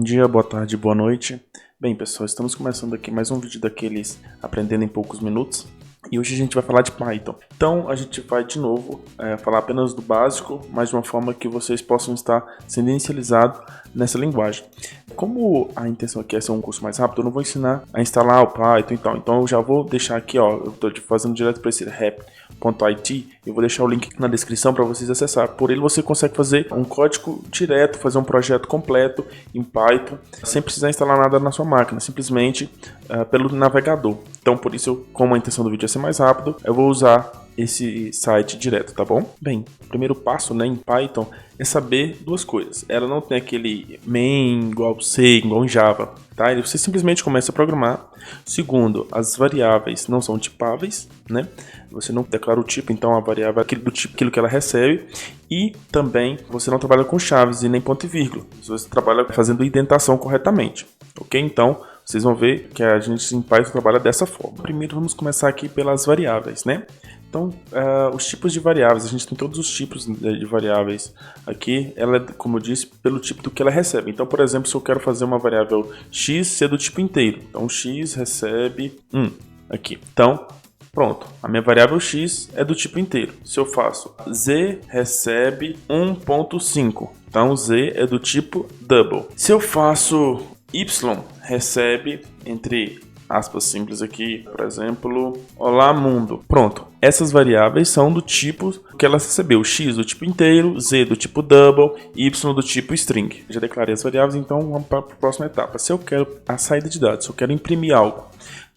Bom dia, boa tarde, boa noite. Bem, pessoal, estamos começando aqui mais um vídeo daqueles aprendendo em poucos minutos. E hoje a gente vai falar de Python. Então a gente vai de novo falar apenas do básico, mas de uma forma que vocês possam estar sendo inicializados nessa linguagem. Como a intenção aqui é ser um curso mais rápido, eu não vou ensinar a instalar o Python e tal. Então eu já vou deixar aqui, ó, eu estou fazendo direto para esse rep.it. Eu vou deixar o link na descrição para vocês acessar. Por ele você consegue fazer um código direto, fazer um projeto completo em Python, sem precisar instalar nada na sua máquina, simplesmente pelo navegador. Então por isso, como a intenção do vídeo é ser mais rápido, eu vou usar esse site direto, tá bom? Bem, o primeiro passo, né, em Python é saber duas coisas. Ela não tem aquele main igual C, igual em Java, tá? Você simplesmente começa a programar. Segundo, as variáveis não são tipáveis, né? Você não declara o tipo, então a variável é aquilo do tipo, aquilo que ela recebe. E também você não trabalha com chaves e nem ponto e vírgula. Você trabalha fazendo indentação corretamente, ok? Então vocês vão ver que a gente em Python trabalha dessa forma. Primeiro vamos começar aqui pelas variáveis, né? Então, os tipos de variáveis, a gente tem todos os tipos de variáveis aqui. Ela é, como eu disse, pelo tipo do que ela recebe. Então, por exemplo, se eu quero fazer uma variável x ser do tipo inteiro, então x recebe 1 aqui. Então, pronto, a minha variável x é do tipo inteiro. Se eu faço z recebe 1.5, então z é do tipo double. Se eu faço y recebe, entre aspas simples aqui, por exemplo, olá mundo. Pronto, essas variáveis são do tipo que ela recebeu, x do tipo inteiro, z do tipo double, y do tipo string. Já declarei as variáveis, então vamos para a próxima etapa. Se eu quero a saída de dados, se eu quero imprimir algo,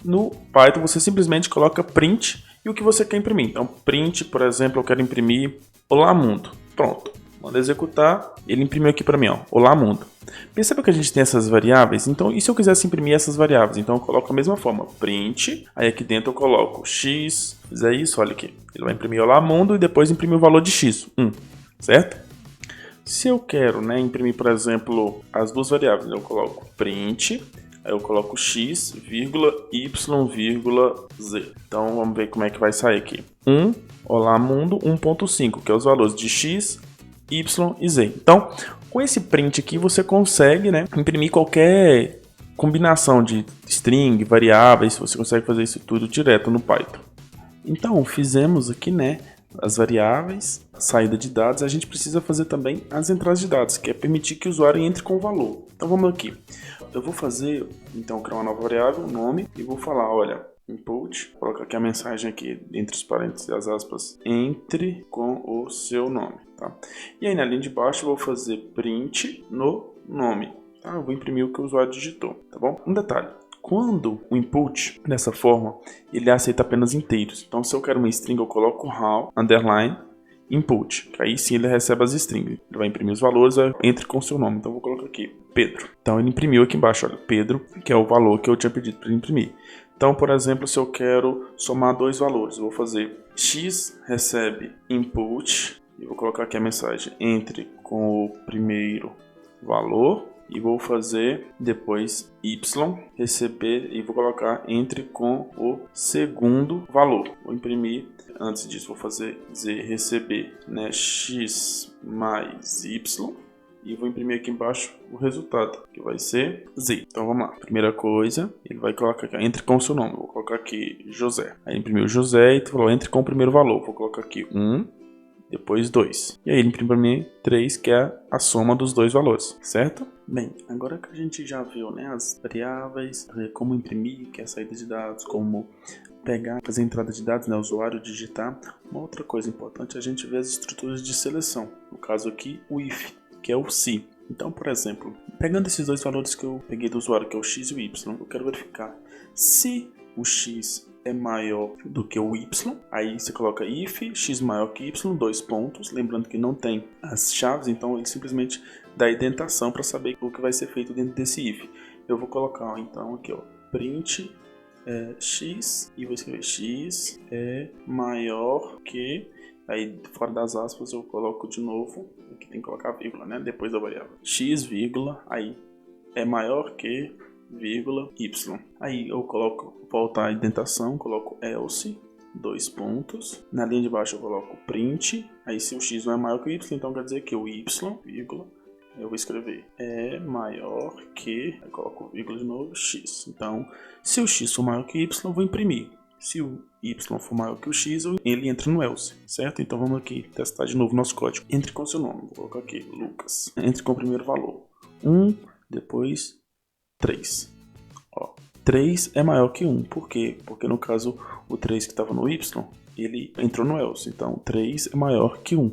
no Python você simplesmente coloca print e o que você quer imprimir. Então print, por exemplo, eu quero imprimir olá mundo. Pronto. Manda executar, ele imprimiu aqui para mim, ó, olá mundo. Perceba que a gente tem essas variáveis, então e se eu quisesse imprimir essas variáveis? Então eu coloco a mesma forma, print, aí aqui dentro eu coloco x, fizer isso, olha aqui, ele vai imprimir olá mundo e depois imprimir o valor de x, 1, certo? Se eu quero, né, imprimir, por exemplo, as duas variáveis, eu coloco print, aí eu coloco x, vírgula, y, vírgula, z. Então vamos ver como é que vai sair aqui. 1, olá mundo, 1.5, que é os valores de x, y e z. Então, com esse print aqui você consegue, né, imprimir qualquer combinação de string, variáveis, você consegue fazer isso tudo direto no Python. Então, fizemos aqui, né, as variáveis, a saída de dados, a gente precisa fazer também as entradas de dados, que é permitir que o usuário entre com o valor. Então vamos aqui. Eu vou fazer, então, criar uma nova variável, nome, e vou falar, olha, input, colocar aqui a mensagem aqui entre os parênteses e as aspas, entre com o seu nome, tá? E aí na linha de baixo eu vou fazer print no nome, tá? Eu vou imprimir o que o usuário digitou, tá bom? Um detalhe, quando o input, dessa forma, ele aceita apenas inteiros. Então se eu quero uma string eu coloco how, underline, input, que aí sim ele recebe as strings, ele vai imprimir os valores, entre com o seu nome, então eu vou colocar aqui, Pedro. Então ele imprimiu aqui embaixo, olha, Pedro, que é o valor que eu tinha pedido para ele imprimir. Então, por exemplo, se eu quero somar dois valores, eu vou fazer x recebe input, e vou colocar aqui a mensagem, entre com o primeiro valor, e vou fazer depois y receber, e vou colocar entre com o segundo valor. Vou imprimir, antes disso vou fazer z receber, né, x mais y, e vou imprimir aqui embaixo o resultado, que vai ser z. Então vamos lá. Primeira coisa, ele vai colocar aqui, entre com o seu nome. Vou colocar aqui José. Aí imprimiu José e falou, entre com o primeiro valor. Vou colocar aqui 1, depois 2. E aí ele imprime para mim 3, que é a soma dos dois valores, certo? Bem, agora que a gente já viu, né, as variáveis, como imprimir, que é a saída de dados, como pegar, fazer entrada de dados, né, usuário digitar. Uma outra coisa importante é a gente ver as estruturas de seleção. No caso aqui, o if, que é o se. Então, por exemplo, pegando esses dois valores que eu peguei do usuário, que é o x e o y, eu quero verificar se o x é maior do que o y, aí você coloca if, x maior que y, dois pontos, lembrando que não tem as chaves, então ele simplesmente dá a indentação para saber o que vai ser feito dentro desse if. Eu vou colocar, então, aqui, ó, print x, e vou escrever x é maior que... Aí, fora das aspas, eu coloco de novo, aqui tem que colocar vírgula, né, depois da variável. X, vírgula, aí é maior que, vírgula, y. Aí eu coloco, volta a indentação, coloco else, dois pontos. Na linha de baixo eu coloco print, aí se o x não é maior que o y, então quer dizer que o y, vírgula, eu vou escrever é maior que, eu coloco vírgula de novo, x. Então, se o x for maior que y, eu vou imprimir. Se o y for maior que o x, ele entra no else, certo? Então vamos aqui testar de novo nosso código. Entre com seu nome, vou colocar aqui, Lucas. Entre com o primeiro valor, 1, depois 3. Ó, 3 é maior que 1, por quê? Porque no caso, o 3 que estava no y, ele entrou no else. Então 3 é maior que 1,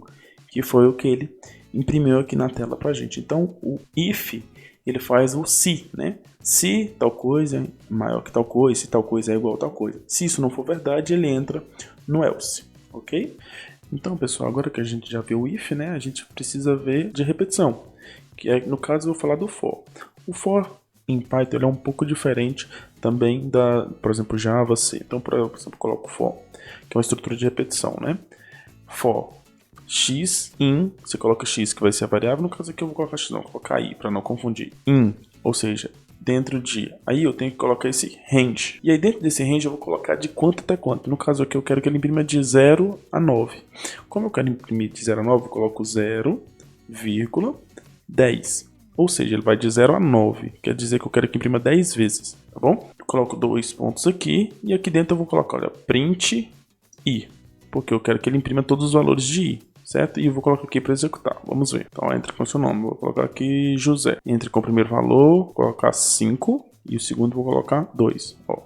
que foi o que ele imprimiu aqui na tela pra gente. Então o if, ele faz o se, né? Se tal coisa é maior que tal coisa, se tal coisa é igual a tal coisa. Se isso não for verdade, ele entra no else, ok? Então, pessoal, agora que a gente já viu o if, né, a gente precisa ver de repetição, que é, no caso, eu vou falar do for. O for em Python ele é um pouco diferente também da, por exemplo, Java, C. Então, por exemplo, eu coloco for, que é uma estrutura de repetição, né? For x in, você coloca x que vai ser a variável, no caso aqui eu vou colocar x, não, vou colocar i para não confundir. In, ou seja, dentro de, aí eu tenho que colocar esse range. E aí dentro desse range eu vou colocar de quanto até quanto. No caso aqui eu quero que ele imprima de 0 a 9. Como eu quero imprimir de 0 a 9, eu coloco 0,10. Ou seja, ele vai de 0 a 9. Quer dizer que eu quero que imprima 10 vezes, tá bom? Eu coloco 2 pontos aqui e aqui dentro eu vou colocar, olha, print i, porque eu quero que ele imprima todos os valores de i. Certo? E eu vou colocar aqui para executar. Vamos ver. Então, entre com seu nome. Vou colocar aqui José. Entre com o primeiro valor. Vou colocar 5. E o segundo vou colocar 2. Ó.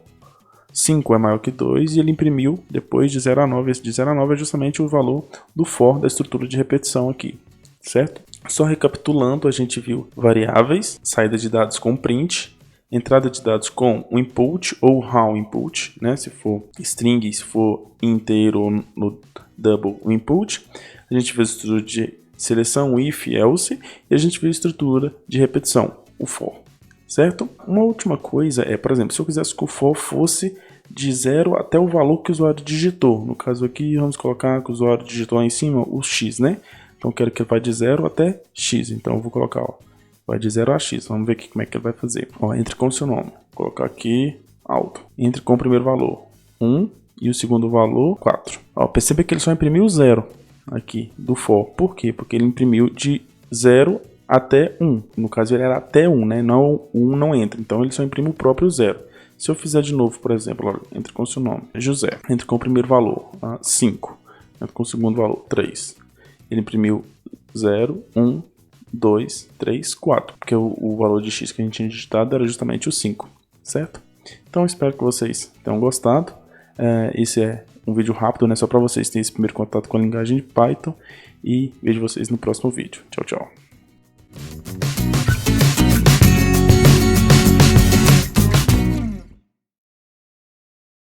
5 é maior que 2 e ele imprimiu depois de 0 a 9. Esse de 0 a 9 é justamente o valor do for da estrutura de repetição aqui. Certo? Só recapitulando, a gente viu variáveis, saída de dados com print, entrada de dados com o input ou how input, né? Se for string, se for inteiro ou no double o input. A gente viu a estrutura de seleção, if, else, e a gente viu a estrutura de repetição, o for, certo? Uma última coisa é, por exemplo, se eu quisesse que o for fosse de 0 até o valor que o usuário digitou. No caso aqui, vamos colocar que o usuário digitou lá em cima o x, né? Então eu quero que ele vá de 0 até x, então eu vou colocar, ó, vai de 0 a x, vamos ver aqui como é que ele vai fazer. Ó, entre com o seu nome, vou colocar aqui alto, entre com o primeiro valor, 1, e o segundo valor, 4. Ó, perceba que ele só imprimiu 0 aqui do for. Por quê? Porque ele imprimiu de 0 até 1. No caso, ele era até 1, né? Não, 1 não entra. Então, ele só imprime o próprio 0. Se eu fizer de novo, por exemplo, ó, entre com o seu nome, José. Entre com o primeiro valor, 5. Entre com o segundo valor, 3. Ele imprimiu 0, 1, 2, 3, 4. Porque o valor de x que a gente tinha digitado era justamente o 5, certo? Então, espero que vocês tenham gostado. Esse é um vídeo rápido, né? Só para vocês terem esse primeiro contato com a linguagem de Python. E vejo vocês no próximo vídeo. Tchau, tchau.